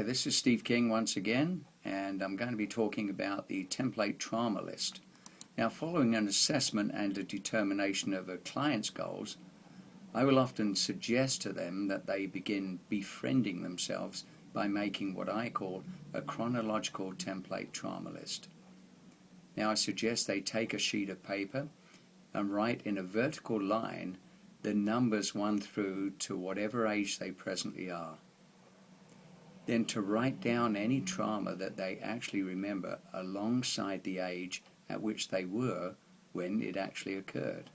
Hi, this is Steve King once again, and I'm going to be talking about the template trauma list. Now, following an assessment and a determination of a client's goals, I will often suggest to them that they begin befriending themselves by making what I call a chronological template trauma list. Now, I suggest they take a sheet of paper and write in a vertical line the numbers 1 through to whatever age they presently are. Then to write down any trauma that they actually remember alongside the age at which they were when it actually occurred.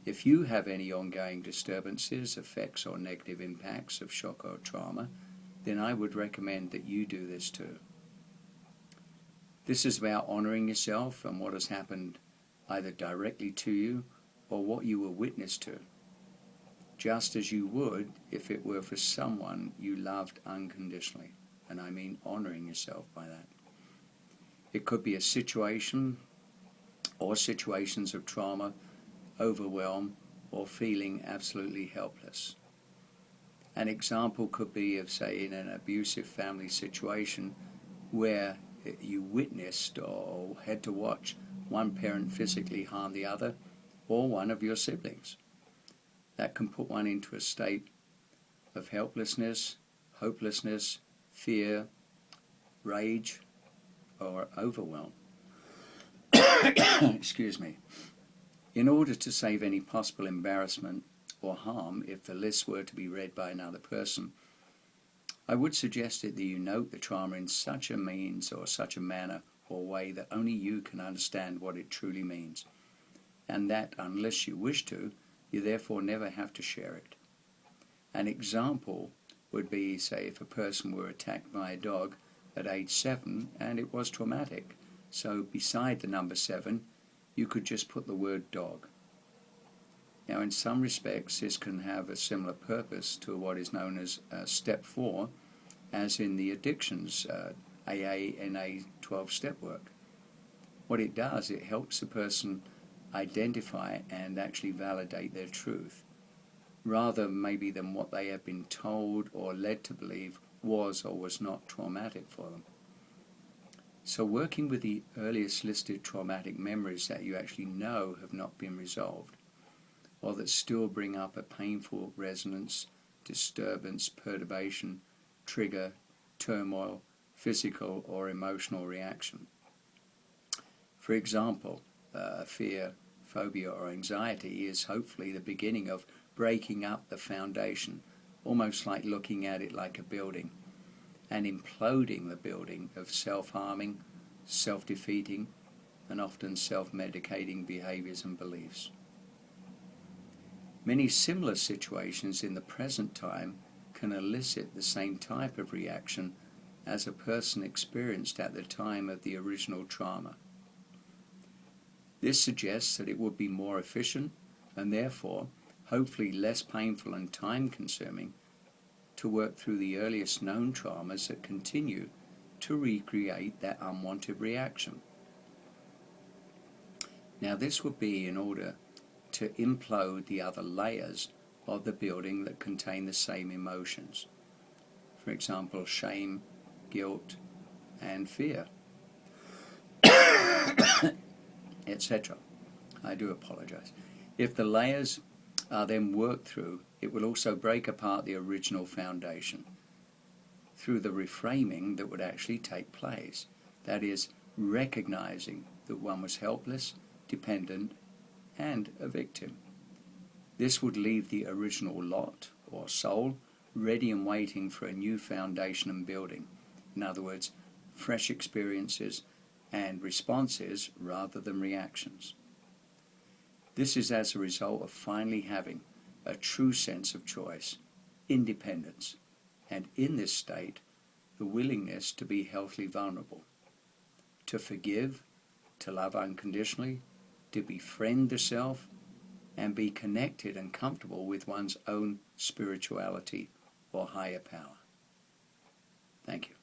If you have any ongoing disturbances, effects or negative impacts of shock or trauma, then I would recommend that you do this too. This is about honoring yourself and what has happened either directly to you or what you were witness to, just as you would if it were for someone you loved unconditionally, and I mean honoring yourself by that. It could be a situation or situations of trauma, overwhelm, or feeling absolutely helpless. An example could be of, say, in an abusive family situation where you witnessed or had to watch one parent physically harm the other or one of your siblings. That can put one into a state of helplessness, hopelessness, fear, rage, or overwhelm. Excuse me. In order to save any possible embarrassment or harm if the list were to be read by another person, I would suggest that you note the trauma in such a means or such a manner or way that only you can understand what it truly means, and that, unless you wish to, you therefore never have to share it. An example would be, say, if a person were attacked by a dog at age 7 and it was traumatic. So beside the number 7, you could just put the word dog. Now, in some respects, this can have a similar purpose to what is known as step 4, as in the addictions AA/NA 12-step work. What it does, it helps the person identify and actually validate their truth, rather maybe than what they have been told or led to believe was or was not traumatic for them. So working with the earliest listed traumatic memories that you actually know have not been resolved, or that still bring up a painful resonance, disturbance, perturbation, trigger, turmoil, physical or emotional reaction. For example, fear, phobia or anxiety is hopefully the beginning of breaking up the foundation, almost like looking at it like a building, and imploding the building of self-harming, self-defeating, and often self-medicating behaviors and beliefs. Many similar situations in the present time can elicit the same type of reaction as a person experienced at the time of the original trauma. This suggests that it would be more efficient and therefore hopefully less painful and time-consuming to work through the earliest known traumas that continue to recreate that unwanted reaction. Now, this would be in order to implode the other layers of the building that contain the same emotions. For example, shame, guilt, and fear, etc. I do apologize. If the layers are then worked through, it will also break apart the original foundation through the reframing that would actually take place. That is, recognizing that one was helpless, dependent, and a victim. This would leave the original lot, or soul, ready and waiting for a new foundation and building. In other words, fresh experiences and responses rather than reactions. This is as a result of finally having a true sense of choice, independence, and in this state, the willingness to be healthily vulnerable, to forgive, to love unconditionally, to befriend the self, and be connected and comfortable with one's own spirituality or higher power. Thank you.